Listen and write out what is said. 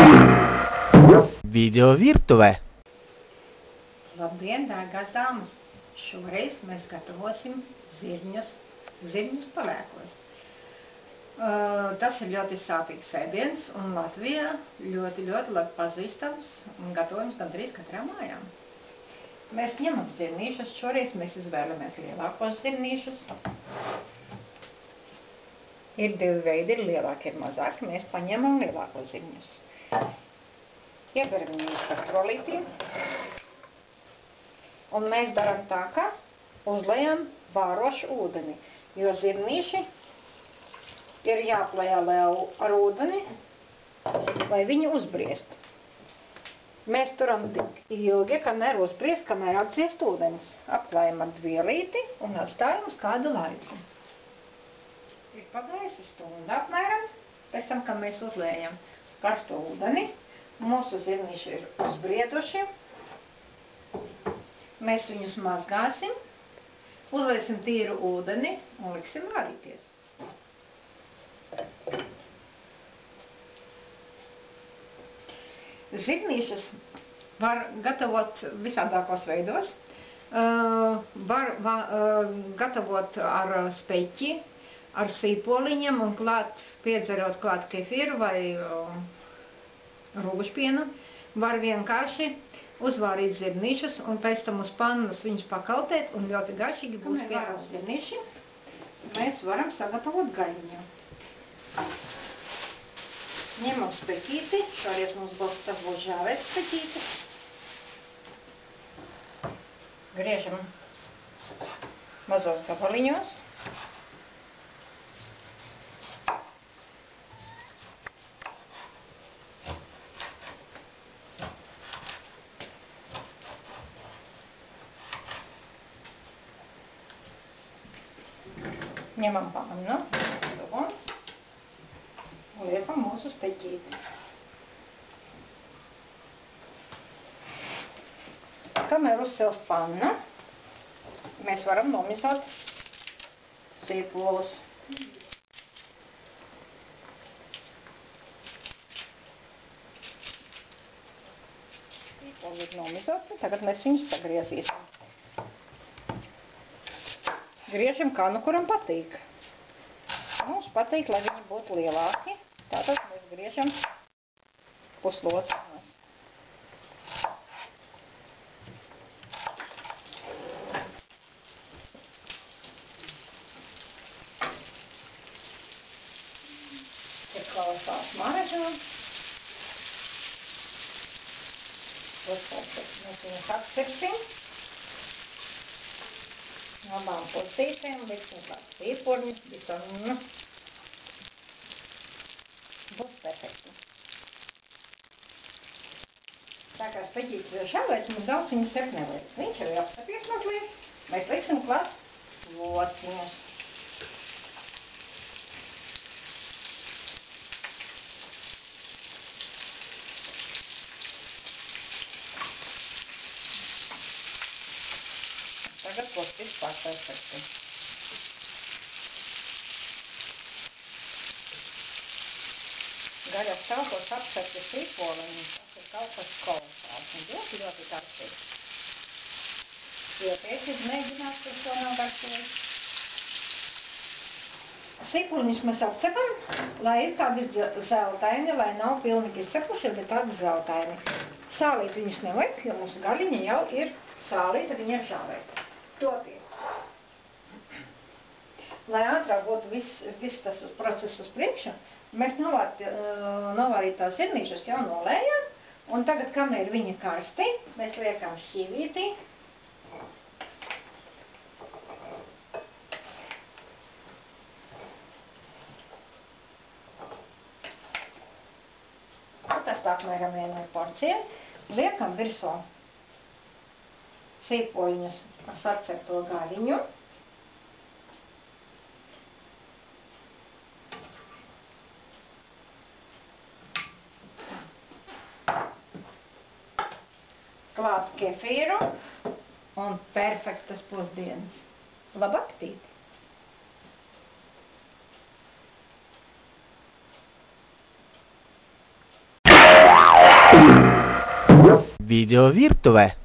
Video virtuvē. Labdien, dārgās dāmas! Šoreiz mēs gatavosim zirņus palēkos. Tas ir ļoti sāpīgs ēdiens un Latvijā ļoti labi pazīstams un gatavojams gandrīz katrā mājā. Mēs ņemam zirnīšus, šoreiz mēs izvēlamies lielākos zirnīšus. Ir divi veidi, ir lielāki, ir mazāki, mēs paņemam lielākos zirņus. Ieberam viņus kastrolītī. Un mēs darām tā, ka uzlejam bārošu ūdeni, jo zirnīši ir jāplējā ar ūdeni, lai viņi uzbriest. Mēs turam tik ilgi, kamēr uzbriest, kamēr atdziest ūdens. Apklājam ar dvielīti un atstājam uz kādu laiku. Ir pagājusi stunda apmēram, pēc tam, kad mēs uzlējam karsto ūdeni, mūsu zirnīši ir uzbrieduši. Mēs viņus mazgāsim, uzliesim tīru ūdeni un liksim vārīties. Zirnīšus var gatavot visādākos veidos. Var gatavot ar speķi, ar sīpoliņiem un piedzerot klāt kefīru vai rūgušpienu. Var vienkārši uzvārīt zirnīšus un pēc tam uz pannas viņus pakautēt un ļoti garšīgi būs pieejams zirnīši. Mēs varam sagatavot gaļiņu. Ņemam speķīti, šoreiz tas būs žāvēts speķītis. Griežam mazos gabaliņos. Ņemam pannu, uguns un liekam mūsu speķīti. Kamēr uzsils panna, mēs varam nomizot sīpolus. Sīpoli ir nomizoti, tagad mēs viņus sagriezīsim. Griežam kā nu kuram patīk. Mums patīk, lai viņi būtu lielāki, tātad mēs griežam puslocās. Ir klausās maržā. Uzklausīt, mēs viņus apsirsim. Abām pusītēm liksim kāds sīpurņus, bisonu. Būs perfekti. Tā kā speķītis ir šāvēts, mums daudz viņu sep nevajag. Viņš arī apsepies mazliet. Mēs liksim klāt lociņus. Tagad locīs perfekti. Gaļas sākos apsepti sīpoliņi, tas ir kaut kas kolosāls un ļoti garšīgs. Iepriekš mēģināt, kas to nav garšīgs. Sīpoliņus mēs apcepam, lai ir tādi zeltaini, lai nav pilnīgi izcepuši, bet tādi zeltaini. Sālīt viņus nevajag, jo mūsu gaļiņa jau ir sālīta, viņa ir žāvēta. Toties. Lai ātrāk būtu viss tas process uz priekšu, mēs novārītās zirnīšus jau nolējām, un tagad, kamēr viņi karsti, mēs liekam šķīvītī. Tas tā apmēram vienai porcijai. Liekam virsū sīpoļņus ar sarcepto gaļiņu. Klāt kefīru un perfektas pusdienas. Labu apetīti! Video virtuve.